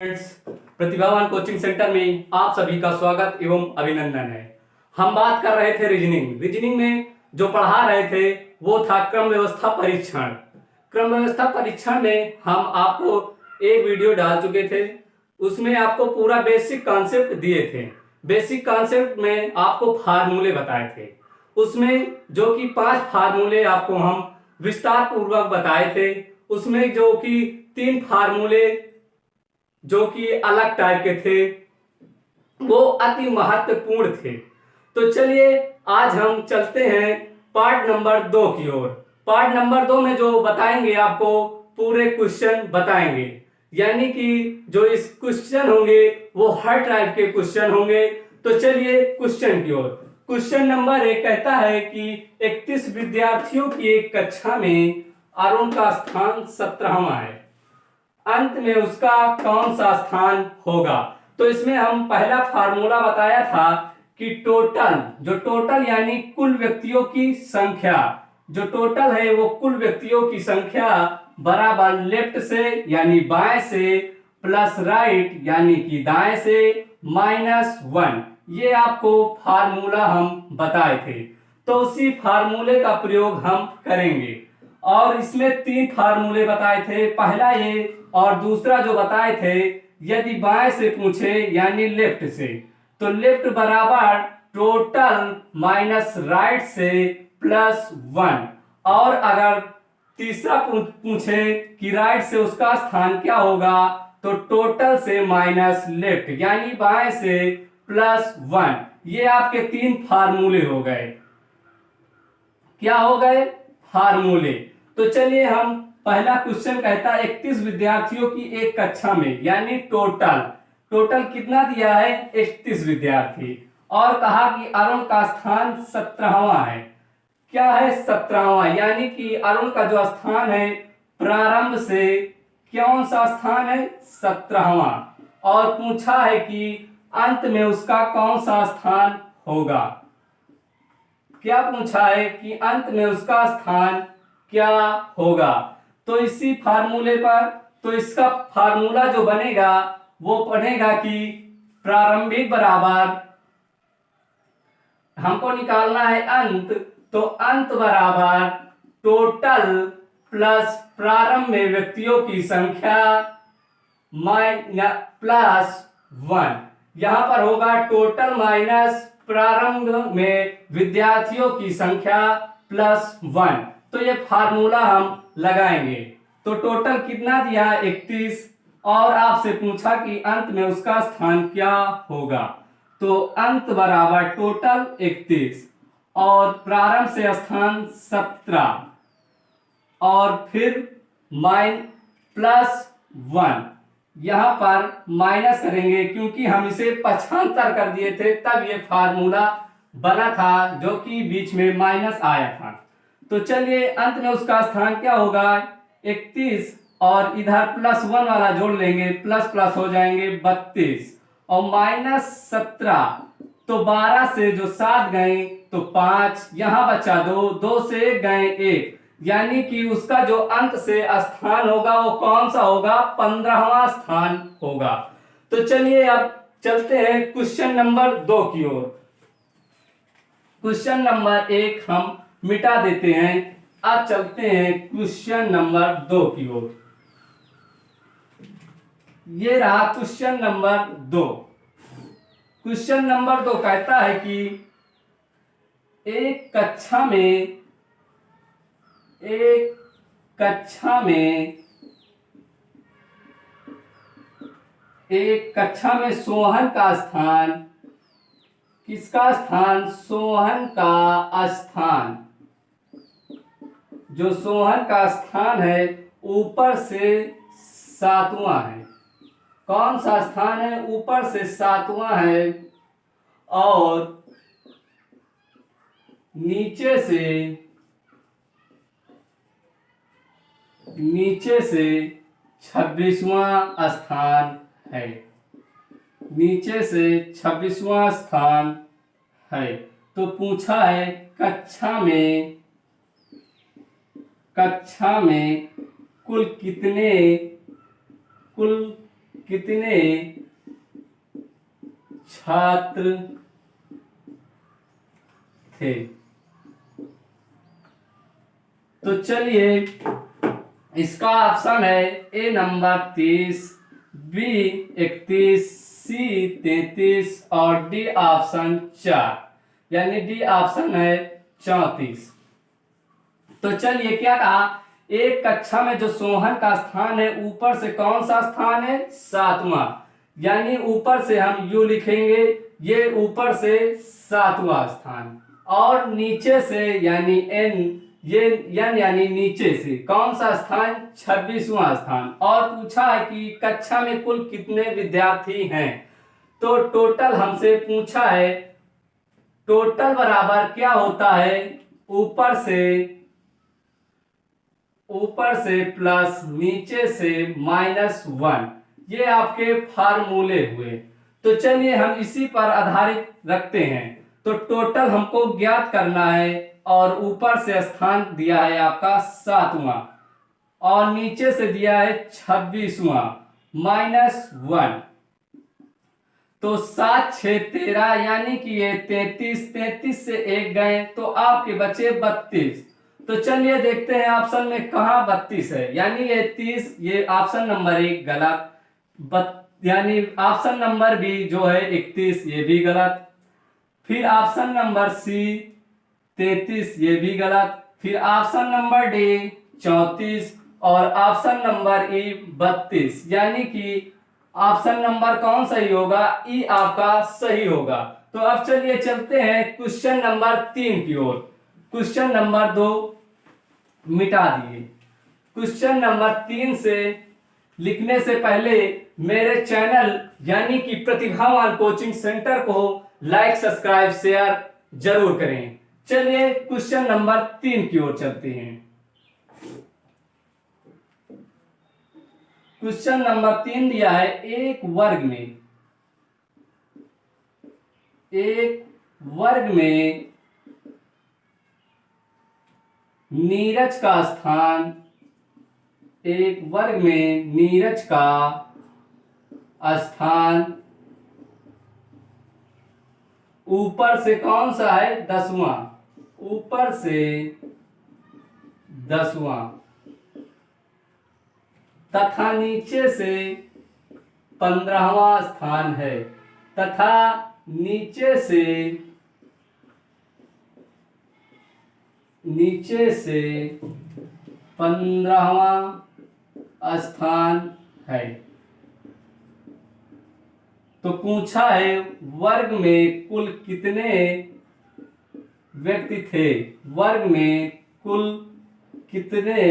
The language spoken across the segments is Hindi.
फ्रेंड्स, प्रतिभावान कोचिंग सेंटर में आप सभी का स्वागत एवं अभिनंदन है। हम बात कर रहे थे रीजनिंग में जो पढ़ा रहे थे वो था क्रम व्यवस्था परीक्षण। क्रम व्यवस्था परीक्षण में हम आपको एक वीडियो डाल चुके थे। उसमें आपको पूरा बेसिक कॉन्सेप्ट दिए थे। बेसिक कॉन्सेप्ट में आपको फार्मूले बताए थे। उसमें जो कि 5 फार्मूले आपको हम विस्तार पूर्वक बताए थे। उसमें जो कि 3 फार्मूले जो कि अलग टाइप के थे वो अति महत्वपूर्ण थे। तो चलिए आज हम चलते हैं पार्ट नंबर 2 की ओर। पार्ट नंबर 2 में जो बताएंगे आपको पूरे क्वेश्चन बताएंगे, यानी कि जो इस क्वेश्चन होंगे वो हर टाइप के क्वेश्चन होंगे। तो चलिए क्वेश्चन की ओर। क्वेश्चन नंबर 1 कहता है कि 31 विद्यार्थियों की एक कक्षा में अरुण का स्थान 17वां है, अंत में उसका कौन सा स्थान होगा। तो इसमें हम पहला फार्मूला बताया था कि टोटल यानी कुल व्यक्तियों की संख्या, जो टोटल है वो कुल व्यक्तियों की संख्या बराबर लेफ्ट से यानी बाएं से प्लस राइट यानी कि दाएं से -1। ये आपको फार्मूला हम बताए थे, तो उसी फार्मूले का प्रयोग हम करेंगे। और इसमें 3 फार्मूले बताए थे, पहला ये और दूसरा जो बताए थे यदि बाएं से पूछे यानी लेफ्ट से, तो लेफ्ट बराबर टोटल माइनस राइट से +1। और अगर तीसरा पूछे कि राइट से उसका स्थान क्या होगा, तो टोटल से माइनस लेफ्ट यानी बाएं से +1। ये आपके 3 फार्मूले हो गए। क्या हो गए? फार्मूले। तो चलिए हम पहला क्वेश्चन कहता है 31 विद्यार्थियों की एक कक्षा में, यानी टोटल कितना दिया है? 31 विद्यार्थी। और कहा कि अरुण का स्थान 17वां है। क्या है? 17वां, यानी कि अरुण का जो स्थान है प्रारंभ से कौन सा स्थान है? 17वां। और पूछा है कि अंत में उसका कौन सा स्थान होगा। क्या पूछा है कि अंत में उसका स्थान क्या होगा। तो इसी फार्मूले पर, तो इसका फार्मूला जो बनेगा वो बनेगा कि प्रारंभिक बराबर हमको निकालना है अंत, तो अंत बराबर टोटल प्लस प्रारंभ में व्यक्तियों की संख्या +1। यहां पर होगा टोटल माइनस प्रारंभ में विद्यार्थियों की संख्या +1। तो ये फार्मूला हम लगाएंगे। तो टोटल कितना दिया? 31। और आपसे पूछा कि अंत में उसका स्थान क्या होगा, तो अंत बराबर टोटल 31 और प्रारंभ से स्थान 17 और फिर +1। यहां पर माइनस करेंगे क्योंकि हम इसे पक्षांतर कर दिए थे, तब ये फार्मूला बना था जो कि बीच में माइनस आया था। तो चलिए अंत में उसका स्थान क्या होगा? 31 और इधर +1 वाला जोड़ लेंगे, प्लस हो जाएंगे 32 और -17। तो 12 से जो 7 गए तो 5, यहां बचा 2 से 1 गए 1, यानी कि उसका जो अंत से स्थान होगा वो कौन सा होगा? 15वां स्थान होगा। तो चलिए अब चलते हैं क्वेश्चन नंबर 2 की ओर। क्वेश्चन नंबर 1 हम मिटा देते हैं। अब चलते हैं क्वेश्चन नंबर 2 की ओर। ये रहा क्वेश्चन नंबर 2। क्वेश्चन नंबर 2 कहता है कि एक कक्षा में सोहन का स्थान, किसका स्थान? सोहन का स्थान। जो सोहन का स्थान है ऊपर से 7वां है। कौन सा स्थान है? ऊपर से 7वां है और नीचे से 26वां स्थान है। नीचे से 26वां स्थान है। तो पूछा है कक्षा में कुल कितने छात्र थे। तो चलिए इसका ऑप्शन है ए नंबर 30, बी 31, सी 33 और डी ऑप्शन 4, यानी डी ऑप्शन है 34। तो चलिए क्या कहा, एक कक्षा में जो सोहन का स्थान है ऊपर से कौन सा स्थान है, 7वां, यानी ऊपर से हम यू लिखेंगे, ये ऊपर से 7वां स्थान, और नीचे से यानी एन, ये एन यानी नीचे से कौन सा स्थान, 26वां स्थान। और पूछा है कि कक्षा में कुल कितने विद्यार्थी हैं, तो टोटल हमसे पूछा है, टोटल बराबर क्या होता है, ऊपर से प्लस नीचे से -1, ये आपके फार्मूले हुए। तो चलिए हम इसी पर आधारित रखते हैं। तो टोटल हमको ज्ञात करना है, और ऊपर से स्थान दिया है आपका 7वां, और नीचे से दिया है 26वां, -1। तो 7 6 13, यानी कि ये 33 से एक गए तो आपके बचे 32। तो चलिए देखते हैं ऑप्शन में कहां 32 है, यानी ये 30, ये ऑप्शन नंबर 1 गलत, यानी ऑप्शन नंबर बी जो है 31, ये भी गलत। फिर ऑप्शन नंबर सी 33, ये भी गलत। फिर ऑप्शन नंबर डी 34 और ऑप्शन नंबर ई 32, यानी कि ऑप्शन नंबर कौन सही होगा, ई आपका सही होगा। तो अब चलिए चलते हैं क्वेश्चन नंबर 3 की ओर। क्वेश्चन नंबर 2 मिटा दिए। क्वेश्चन नंबर 3 से लिखने से पहले मेरे चैनल यानी कि प्रतिभावान कोचिंग सेंटर को लाइक सब्सक्राइब शेयर जरूर करें। चलिए क्वेश्चन नंबर 3 की ओर चलते हैं। क्वेश्चन नंबर 3 दिया है, एक वर्ग में नीरज का स्थान, एक वर्ग में नीरज का स्थान ऊपर से कौन सा है, 10वां, ऊपर से 10वां, तथा नीचे से 15वां स्थान है, तथा नीचे से 15वां स्थान है। तो पूछा है वर्ग में कुल कितने व्यक्ति थे, वर्ग में कुल कितने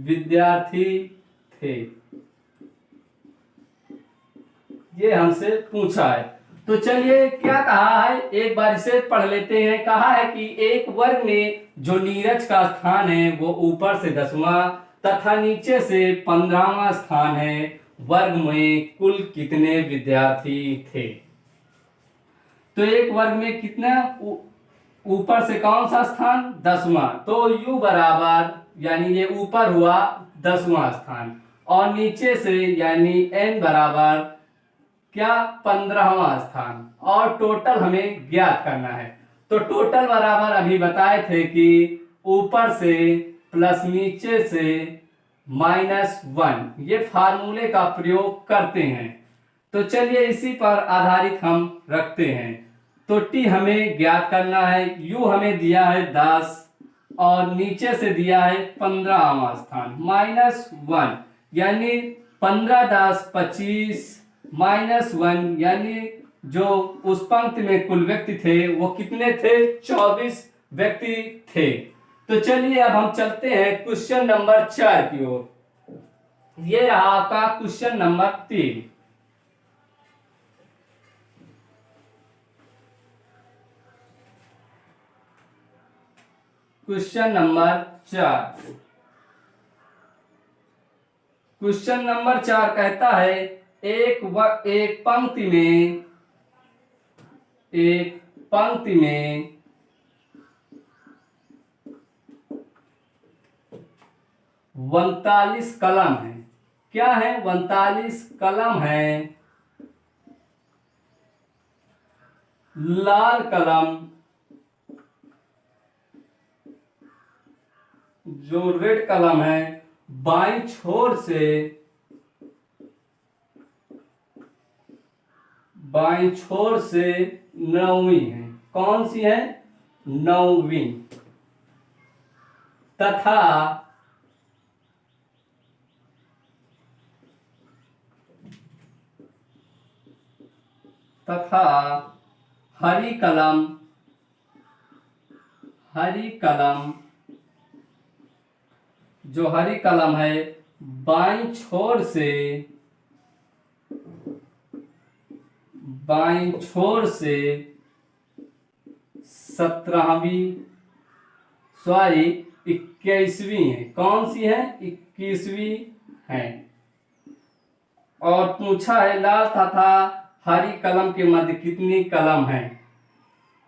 विद्यार्थी थे, ये हमसे पूछा है। तो चलिए क्या कहा है, एक बार इसे पढ़ लेते हैं। कहा है कि एक वर्ग में जो नीरज का स्थान है वो ऊपर से 10वां तथा नीचे से 15वां स्थान है, वर्ग में कुल कितने विद्यार्थी थे। तो एक वर्ग में कितना, ऊपर से कौन सा स्थान, 10वां, तो u बराबर, यानी ये ऊपर हुआ 10वां स्थान, और नीचे से यानी n बराबर क्या, 15वां स्थान, और टोटल हमें ज्ञात करना है। तो टोटल बराबर अभी बताए थे कि ऊपर से प्लस नीचे से -1, ये फार्मूले का प्रयोग करते हैं। तो चलिए इसी पर आधारित हम रखते हैं। तो टी हमें ज्ञात करना है, यू हमें दिया है 10 और नीचे से दिया है 15वां स्थान, -1, यानी 15 10 25, -1, यानी जो उस पंक्ति में कुल व्यक्ति थे वो कितने थे, 24 व्यक्ति थे। तो चलिए अब हम चलते हैं क्वेश्चन नंबर 4 की ओर। ये रहा आपका question number 3। Question number 4, question number 4 कहता है एक पंक्ति में 39 कलम है। क्या है? 39 कलम है। लाल कलम जो रेड कलम है बाईं छोर से नौवीं है। कौन सी है? नौवीं। तथा हरी कलम जो हरी कलम है बाईं छोर से 21वीं है। कौन सी है? 21वीं है। और पूछा है लाल तथा हरी कलम के मध्य कितनी कलम है?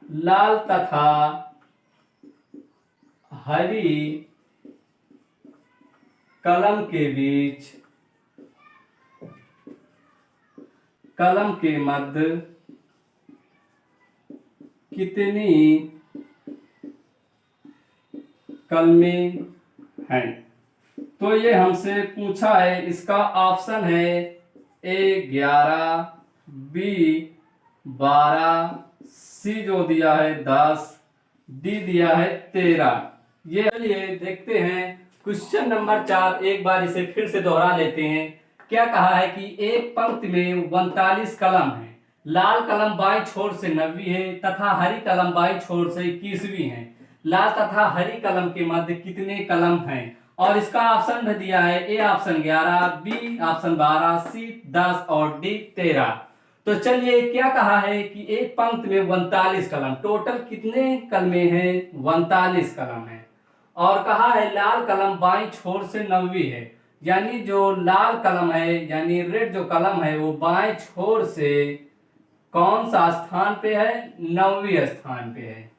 लाल तथा हरी कलम के बीच कलम के मध्य कितनी कलमें हैं? तो ये हमसे पूछा है। इसका ऑप्शन है ए 11, बी 12, सी जो दिया है 10, डी दिया है 13। ये चलिए देखते हैं क्वेश्चन नंबर 4। एक बार इसे फिर से दोहरा लेते हैं। क्या कहा है कि एक पंक्ति में 39 कलम है। लाल कलम बाईं छोर से 90 है तथा हरी कलम बाईं छोर से 21वीं है। लाल तथा हरी कलम के मध्य कितने कलम हैं? और इसका ऑप्शन दिया है ए ऑप्शन 11, बी ऑप्शन 12, सी 10 और डी 13। तो चलिए क्या कहा है कि एक पंक्ति में 39 कलम, टोटल कितने कलमें हैं? 39 कलम है। और कहा है लाल कलम बाईं छोर से 90 है, यानी जो लाल कलम है यानी रेड जो कलम है वो बाएं छोर से कौन सा स्थान पे है? 9वीं स्थान पे है।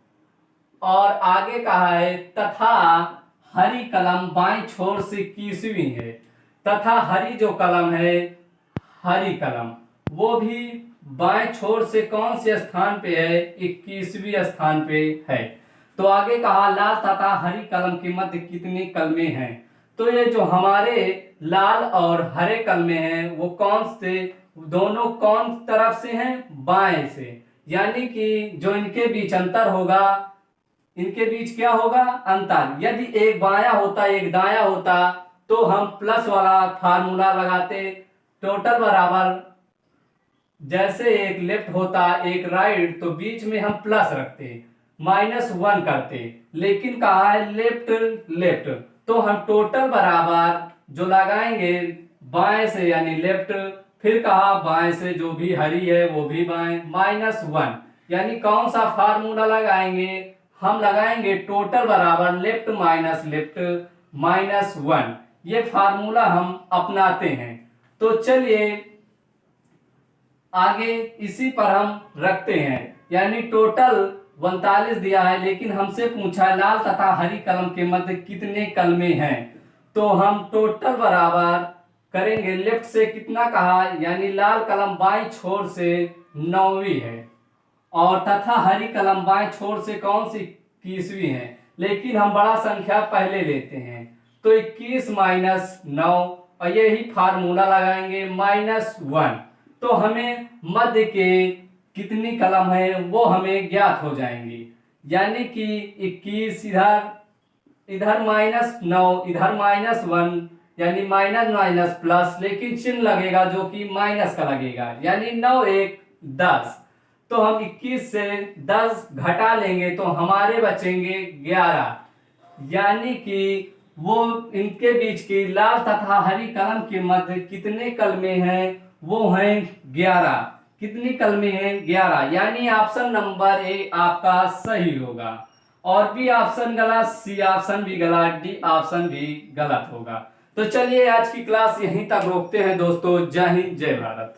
और आगे कहा है तथा हरी कलम बाईं छोर से 21वीं है। तथा हरी जो कलम है, हरी कलम वो भी बाएं छोर से कौन से स्थान पे है? 21वीं स्थान पे है। तो आगे कहा लाल तथा हरी कलम के मध्य कितनी कलमें हैं? तो ये जो हमारे लाल और हरे कलमें हैं वो कौन से, दोनों कौन तरफ से हैं? बाएं से। यानी कि जो इनके बीच अंतर होगा, इनके बीच क्या होगा? अंतर। यदि एक बायां होता एक दायां होता तो हम प्लस वाला फार्मूला लगाते। टोटल बराबर, जैसे एक लेफ्ट होता एक राइट तो बीच में हम प्लस रखते, -1 करते। लेकिन कहा है लेफ्ट लेफ्ट, तो हम टोटल बराबर जो लगाएंगे बाएं से यानी लेफ्ट, फिर कहा बाएं से जो भी हरी है वो भी बाएं, -1। यानी कौन सा फार्मूला लगाएंगे? हम लगाएंगे टोटल बराबर लेफ्ट माइनस लेफ्ट -1। ये फार्मूला हम अपनाते हैं। तो चलिए आगे इसी पर हम रखते हैं। यानी टोटल 39 दिया है, लेकिन हमसे पूछा है लाल तथा हरी कलम के मध्य कितने कलमें हैं। तो हम टोटल बराबर करेंगे लेफ्ट से कितना कहा, यानी लाल कलम बाईं छोर से 9वीं है और तथा हरी कलम बाएं छोर से कौन सी 21वीं है। लेकिन हम बड़ा संख्या पहले लेते हैं तो 21 - 9 और यही फार्मूला लगाएंगे -1। तो हमें मध्य के कितनी कलम है वो हमें ज्ञात हो जाएंगी। यानी कि 21 इधर -9 इधर -1, यानी माइनस माइनस प्लस, लेकिन चिन्ह लगेगा जो कि माइनस का लगेगा, यानी 9 1 10। तो हम 21 से 10 घटा लेंगे तो हमारे बचेंगे 11। यानी कि वो इनके बीच की लाल तथा हरी कलम के मध्य कितने कलमें हैं? वो हैं 11। कितनी कलमें हैं? 11। यानी ऑप्शन नंबर ए आपका सही होगा। और बी ऑप्शन गलत, सी ऑप्शन भी गलत, डी ऑप्शन भी गलत होगा। तो चलिए आज की क्लास यहीं तक रोकते हैं दोस्तों। जय हिंद, जय भारत।